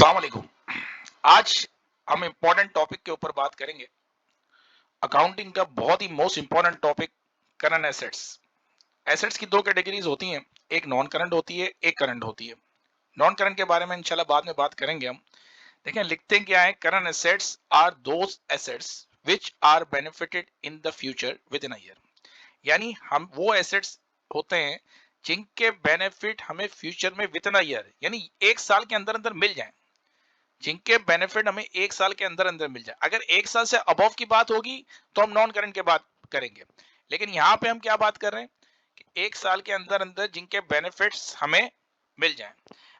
अस्सलाम वालेकुम। आज हम इम्पोर्टेंट टॉपिक के ऊपर बात करेंगे। अकाउंटिंग का बहुत ही most important topic, current assets. Assets की दो कैटेगरीज होती हैं, एक नॉन करंट होती है, एक करंट होती है। नॉन करंट के बारे में इंशाल्लाह बाद में बात करेंगे हम। देखें लिखते हैं क्या है, current assets are those assets which are benefited in the future within a year. यानी हम वो एसेट्स होते हैं जिनके बेनिफिट हमें फ्यूचर में विद इन अ ईयर यानी एक साल के अंदर अंदर मिल जाए, जिनके बेनिफिट हमें एक साल के अंदर अंदर मिल जाए। अगर एक साल से अबव की बात होगी तो हम नॉन करंट के बात करेंगे, लेकिन यहाँ पे हम क्या बात कर रहे हैं कि एक साल के अंदर अंदर जिनके बेनिफिट्स हमें मिल जाएं।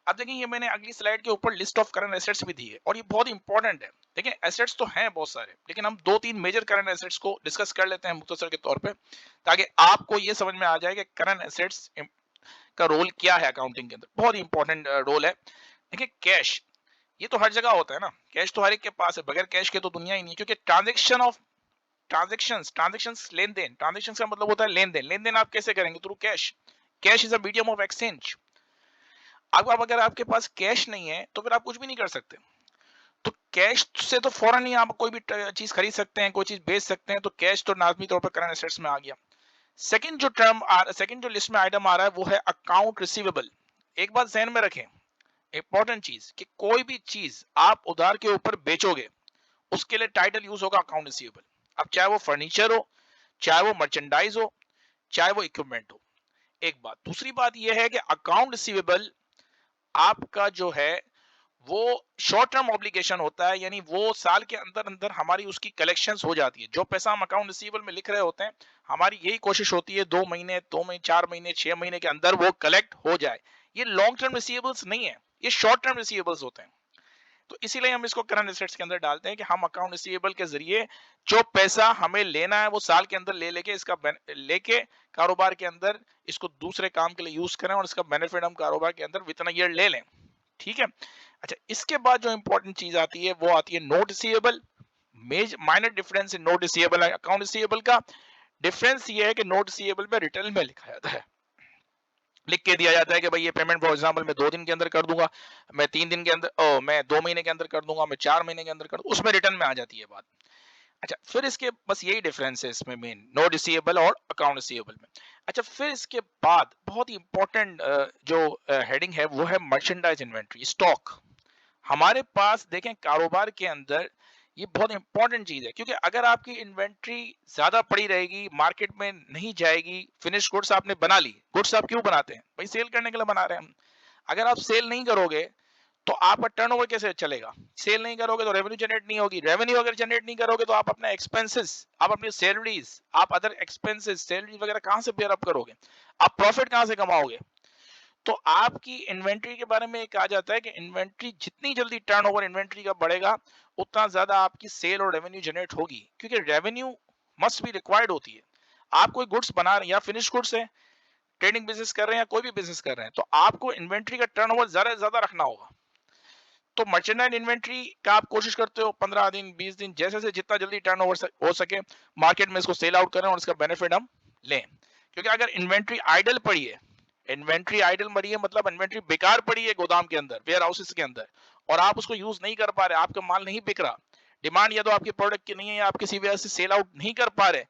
अब देखिए, ये मैंने अगली स्लाइड के ऊपर लिस्ट ऑफ करंट एसेट्स भी दी है और ये बहुत इंपॉर्टेंट है। देखिए एसेट्स तो हैं बहुत सारे, लेकिन हम दो तीन मेजर करंट एसेट्स को डिस्कस कर लेते हैं मुख्तसर के तौर पे, ताकि आपको ये समझ में आ जाए कि करंट एसेट्स का रोल क्या है अकाउंटिंग के अंदर। बहुत ही इंपॉर्टेंट रोल है। देखिए कैश, ये तो हर जगह होता है ना, कैश तो हर एक के पास है, बगैर कैश के तो दुनिया ही नहीं है। क्योंकि ट्रांजेक्शंस लेन देन, ट्रांजेक्शंस का मतलब होता है लेन देन। लेन देन आप कैसे करेंगे? Through cash. Cash is a medium of exchange. अब अगर आपके पास कैश नहीं है तो फिर आप कुछ भी नहीं कर सकते। तो कैश से तो फौरन ही आप कोई भी चीज खरीद सकते हैं, कोई चीज बेच सकते हैं। तो कैश तो लाजमी तौर पर करंट एसेट्स में आ गया। सेकंड जो लिस्ट में आइटम आ रहा है वो है अकाउंट रिसीवेबल। एक बात ध्यान में रखें, इंपॉर्टेंट चीज, कि कोई भी चीज आप उधार के ऊपर बेचोगे उसके लिए टाइटल यूज होगा अकाउंट रिसीवेबल। अब चाहे वो फर्नीचर हो, चाहे वो मर्चेंडाइज हो, चाहे वो इक्विपमेंट हो। एक बात। दूसरी बात यह है कि अकाउंट रिसीवेबल आपका जो है वो शॉर्ट टर्म ऑब्लिगेशन होता है, यानी वो साल के अंदर अंदर हमारी उसकी कलेक्शंस हो जाती है। जो पैसा हम अकाउंट रिसीवेबल में लिख रहे होते हैं, हमारी यही कोशिश होती है 2 महीने 4 महीने 6 महीने के अंदर वो कलेक्ट हो जाए। ये लॉन्ग टर्म रिसीवेबल्स नहीं है, ये शॉर्ट टर्म रिसीवेबल्स होते हैं। तो इसीलिए हम इसको करंट एसेट्स के अंदर डालते हैं कि हम अकाउंट रिसीवेबल के जरिए जो पैसा हमें लेना है वो साल के अंदर ले लेके इसका लेके कारोबार के अंदर इसको दूसरे काम के लिए यूज करें और इसका बेनिफिट हम कारोबार के अंदर विद इन अ ईयर ले लें। ठीक है। अच्छा, इसके बाद जो इंपॉर्टेंट चीज आती है वो आती है note receivable. Minor difference in note receivable account receivable का। डिफरेंस ये है कि नोट रिसीवेबल में रिटर्न में लिखा जाता है, लिख के दिया जाता है कि भाई ये पेमेंट फॉर एग्जांपल मैं 2 दिन के अंदर कर दूंगा, मैं 3 दिन के अंदर, मैं 2 महीने के अंदर कर दूंगा, मैं 4 महीने के अंदर कर दूंगा, उसमें रिटर्न में आ जाती है बात। अच्छा, फिर इसके बस यही डिफरेंस है इसमें मेन, नोट रिसीवेबल और अकाउंट रिसीवेबल में। अच्छा, फिर इसके बाद बहुत ही इंपॉर्टेंट जो हेडिंग है वो है मर्चेंडाइज इन्वेंट्री, स्टॉक। हमारे पास देखें कारोबार के अंदर ये बहुत इंपॉर्टेंट चीज है, क्योंकि अगर आपकी इन्वेंट्री ज्यादा पड़ी रहेगी, मार्केट में नहीं जाएगी, फिनिश गुड्स आपने बना ली, गुड्स आप क्यों बनाते हैं भाई? सेल करने के लिए बना रहे हैं हम। अगर आप सेल नहीं करोगे तो आपका टर्नओवर कैसे चलेगा? सेल नहीं करोगे तो रेवेन्यू जनरेट नहीं होगी, रेवेन्यू अगर जनरेट नहीं करोगे तो आप अपना एक्सपेंसेस, आप अपनी सैलरीज, आप अदर एक्सपेंसेस सैलरी वगैरह कहां से बेयर अप करोगे? आप प्रॉफिट कहां से कमाओगे? तो आपकी इन्वेंट्री के बारे में कहा जाता है कि इन्वेंट्री जितनी जल्दी टर्नओवर इन्वेंट्री का बढ़ेगा उतना ज्यादा आपकी सेल और रेवेन्यू जनरेट होगी, क्योंकि रेवेन्यू मस्ट बी रिक्वायर्ड होती है। आप कोई गुड्स बना रहे हैं या फिनिश गुड्स है, ट्रेडिंग बिजनेस कर रहे हैं या कोई भी बिजनेस कर रहे हैं, तो आपको इन्वेंट्री का टर्नओवर ज्यादा से ज्यादा रखना होगा। तो मर्चेंडाइज इन्वेंट्री का आप कोशिश करते हो 15 दिन 20 दिन जैसे से जितना जल्दी टर्नओवर हो सके मार्केट में इसको सेल आउट करें और इसका बेनिफिट हम लें। क्योंकि अगर इन्वेंट्री आइडल पड़ी है, इन्वेंट्री आइडल मरी है मतलब इन्वेंट्री बेकार पड़ी है गोदाम के अंदर, वेयर हाउसेस के अंदर, और आप उसको यूज नहीं कर पा रहे, आपका माल नहीं बिक रहा, डिमांड या तो आपके प्रोडक्ट की नहीं है या आप किसी वजह से सेल आउट नहीं कर पा रहे,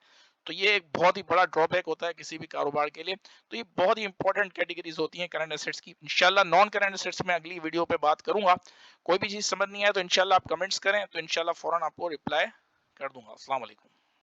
तो ये एक बहुत ही बड़ा ड्रॉबैक होता है किसी भी कारोबार के लिए। तो ये बहुत ही इंपॉर्टेंट कैटेगरीज होती हैं करंट एसेट्स की। इंशाल्लाह नॉन करंट एसेट्स में अगली वीडियो पे बात करूंगा। कोई भी चीज समझ नहीं आए तो इंशाल्लाह आप कमेंट्स करें, तो इंशाल्लाह फौरन आपको रिप्लाई कर दूंगा। अस्सलाम वालेकुम।